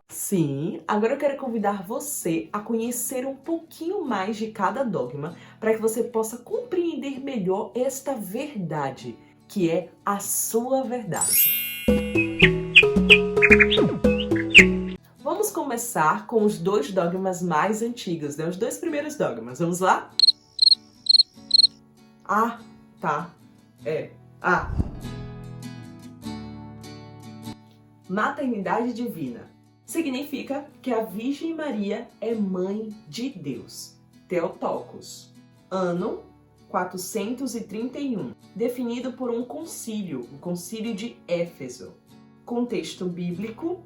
Sim, agora eu quero convidar você a conhecer um pouquinho mais de cada dogma para que você possa compreender melhor esta verdade, que é a sua verdade. Vamos começar com os dois dogmas mais antigos, né? Os dois primeiros dogmas. Vamos lá? Ah, tá. Maternidade divina. Significa que a Virgem Maria é mãe de Deus. Theotokos. Ano 431. Definido por um concílio, o Concílio de Éfeso. Contexto bíblico.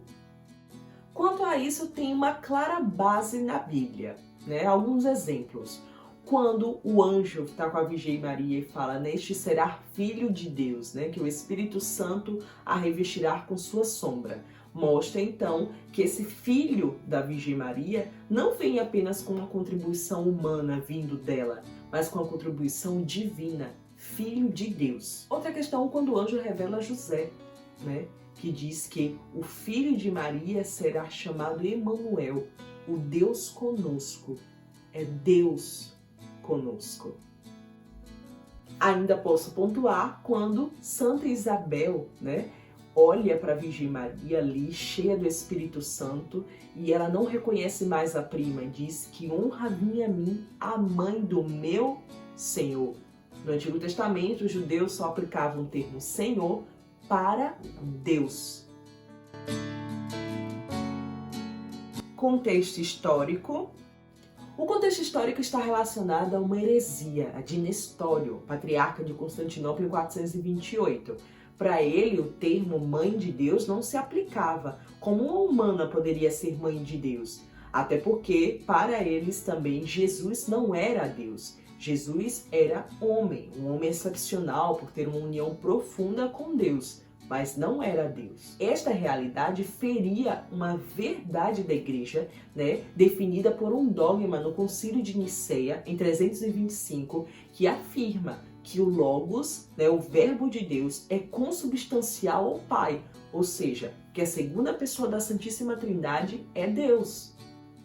Quanto a isso, tem uma clara base na Bíblia, né? Alguns exemplos. Quando o anjo está com a Virgem Maria e fala, neste será filho de Deus, né? Que o Espírito Santo a revestirá com sua sombra. Mostra então que esse filho da Virgem Maria não vem apenas com uma contribuição humana vindo dela, mas com a contribuição divina, filho de Deus. Outra questão, quando o anjo revela a José, né? Que diz que o filho de Maria será chamado Emanuel, o Deus conosco. É Deus conosco. Ainda posso pontuar quando Santa Isabel, né, olha para a Virgem Maria ali, cheia do Espírito Santo, e ela não reconhece mais a prima, diz que honra vinha a mim a mãe do meu Senhor. No Antigo Testamento, os judeus só aplicavam o termo Senhor para Deus. Contexto histórico. O contexto histórico está relacionado a uma heresia, a de Nestório, patriarca de Constantinopla em 428. Para ele, o termo mãe de Deus não se aplicava. Como uma humana poderia ser mãe de Deus? Até porque, para eles também, Jesus não era Deus. Jesus era homem, um homem excepcional por ter uma união profunda com Deus, mas não era Deus. Esta realidade feria uma verdade da igreja, né, definida por um dogma no Concílio de Nicéia, em 325, que afirma que o Logos, né, o Verbo de Deus, é consubstancial ao Pai, ou seja, que a segunda pessoa da Santíssima Trindade é Deus.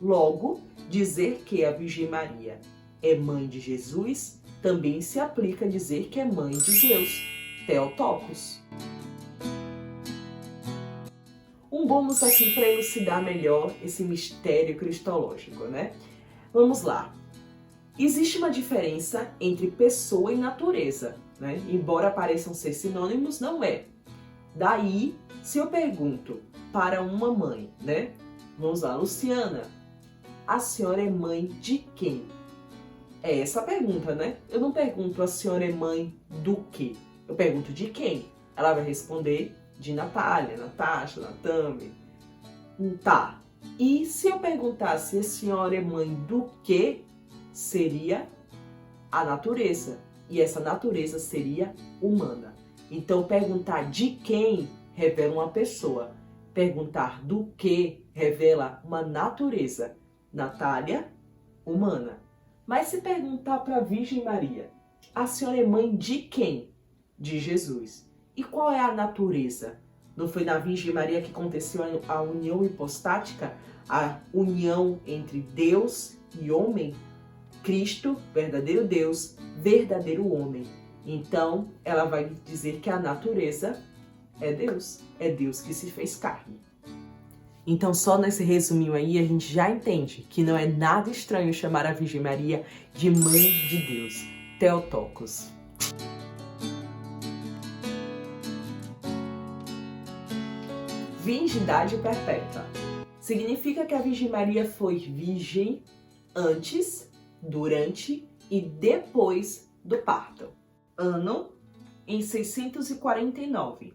Logo, dizer que a Virgem Maria é mãe de Jesus também se aplica a dizer que é mãe de Deus. Theotokos. Um bônus aqui para elucidar melhor esse mistério cristológico, né? Vamos lá. Existe uma diferença entre pessoa e natureza, né? Embora pareçam ser sinônimos, não é. Daí, se eu pergunto para uma mãe, né? Vamos lá, Luciana, a senhora é mãe de quem? É essa a pergunta, né? Eu não pergunto a senhora é mãe do quê? Eu pergunto de quem? Ela vai responder de Natália, Natasha, Natami. Tá. E se eu perguntasse a senhora é mãe do quê? Seria a natureza. E essa natureza seria humana. Então, perguntar de quem revela uma pessoa. Perguntar do que revela uma natureza. Natália, humana. Mas se perguntar para a Virgem Maria, a senhora é mãe de quem? De Jesus. E qual é a natureza? Não foi na Virgem Maria que aconteceu a união hipostática? A união entre Deus e homem? Cristo, verdadeiro Deus, verdadeiro homem. Então, ela vai dizer que a natureza é Deus que se fez carne. Então, só nesse resuminho aí, a gente já entende que não é nada estranho chamar a Virgem Maria de Mãe de Deus. Theotokos. Virgindade perpétua. Significa que a Virgem Maria foi virgem antes, durante e depois do parto. Ano em 649.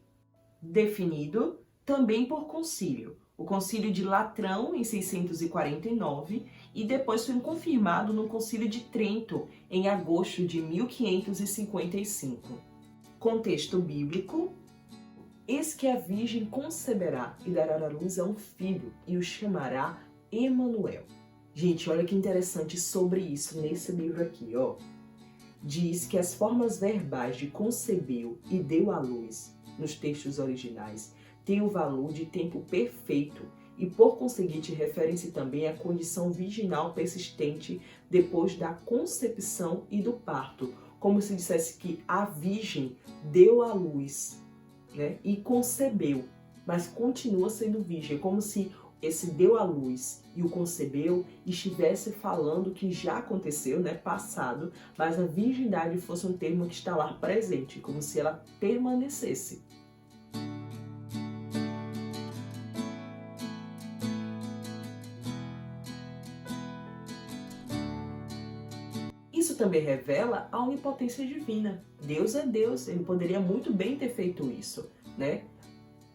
Definido também por concílio. O Concílio de Latrão, em 649, e depois foi confirmado no Concílio de Trento, em agosto de 1555. Contexto bíblico. Eis que a Virgem conceberá e dará à luz a um filho, e o chamará Emanuel. Gente, olha que interessante sobre isso nesse livro aqui, ó. Diz que as formas verbais de concebeu e deu à luz, nos textos originais, têm o valor de tempo perfeito e, por conseguinte, refere-se também à condição virginal persistente depois da concepção e do parto, como se dissesse que a virgem deu à luz, né, e concebeu, mas continua sendo virgem, como se esse deu à luz e o concebeu estivesse falando que já aconteceu, né, passado, mas a virgindade fosse um termo que está lá presente, como se ela permanecesse. Isso também revela a onipotência divina. Deus é Deus, ele poderia muito bem ter feito isso, né?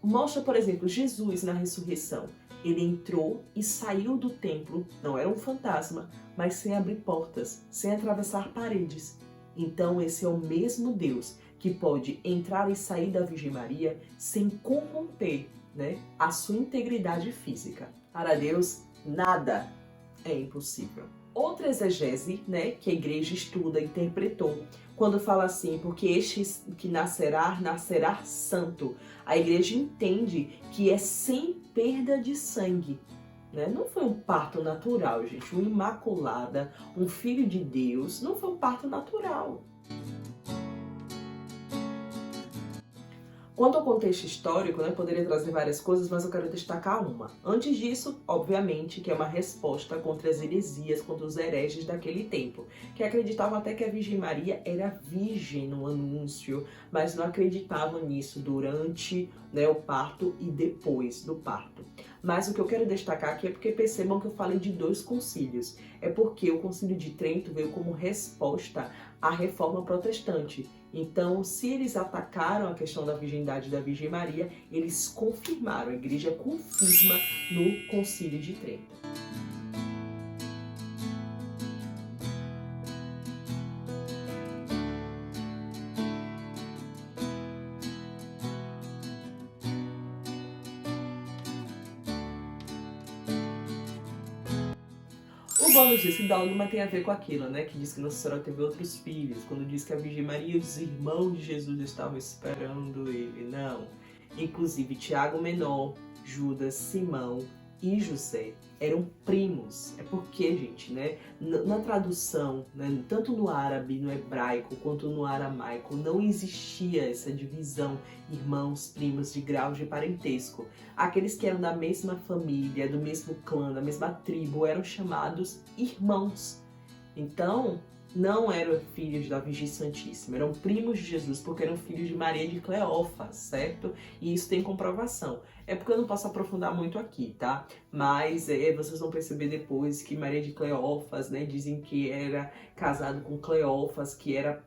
Mostra, por exemplo, Jesus na ressurreição. Ele entrou e saiu do templo, não era um fantasma, mas sem abrir portas, sem atravessar paredes. Então esse é o mesmo Deus que pode entrar e sair da Virgem Maria sem corromper, né, a sua integridade física. Para Deus, nada é impossível. Outra exegese, né, que a igreja estuda e interpretou, quando fala assim, porque este que nascerá, nascerá santo. A igreja entende que é sem perda de sangue. Né? Não foi um parto natural, gente. Uma imaculada, um filho de Deus, não foi um parto natural. Quanto ao contexto histórico, né, poderia trazer várias coisas, mas eu quero destacar uma. Antes disso, obviamente, que é uma resposta contra as heresias, contra os hereges daquele tempo, que acreditavam até que a Virgem Maria era virgem no anúncio, mas não acreditavam nisso durante, né, o parto e depois do parto. Mas o que eu quero destacar aqui é porque percebam que eu falei de 2 concílios. É porque o Concílio de Trento veio como resposta à Reforma Protestante. Então, se eles atacaram a questão da virgindade da Virgem Maria, eles confirmaram, a igreja confirma no Concílio de Trento. O bônus desse dogma tem a ver com aquilo, né? Que diz que Nossa Senhora teve outros filhos. Quando diz que a Virgem Maria e os irmãos de Jesus estavam esperando ele. Não. Inclusive, Tiago Menor, Judas, Simão e José eram primos. É porque, gente, né? Na tradução, né, tanto no árabe, no hebraico, quanto no aramaico, não existia essa divisão, irmãos, primos, de graus de parentesco. Aqueles que eram da mesma família, do mesmo clã, da mesma tribo, eram chamados irmãos. Então, não eram filhos da Virgem Santíssima, eram primos de Jesus, porque eram filhos de Maria de Cleófas, certo? E isso tem comprovação. É porque eu não posso aprofundar muito aqui, tá? Mas vocês vão perceber depois que Maria de Cleófas, né, dizem que era casado com Cleófas, que era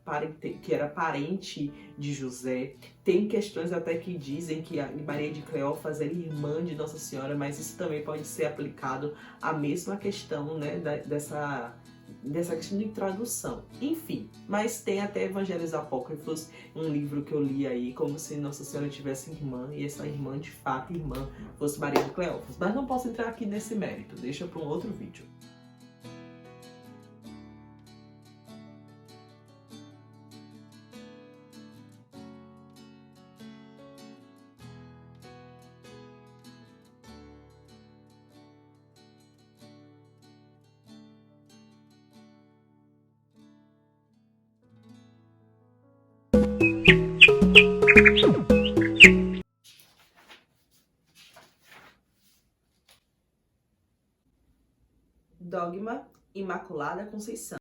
parente de José. Tem questões até que dizem que a Maria de Cleófas era irmã de Nossa Senhora, mas isso também pode ser aplicado à mesma questão, né, dessa questão de tradução. Enfim, mas tem até Evangelhos Apócrifos, um livro que eu li aí, como se Nossa Senhora tivesse irmã, e essa irmã, de fato, irmã, fosse Maria de Cleófas. Mas não posso entrar aqui nesse mérito, deixa para um outro vídeo. Dogma Imaculada Conceição.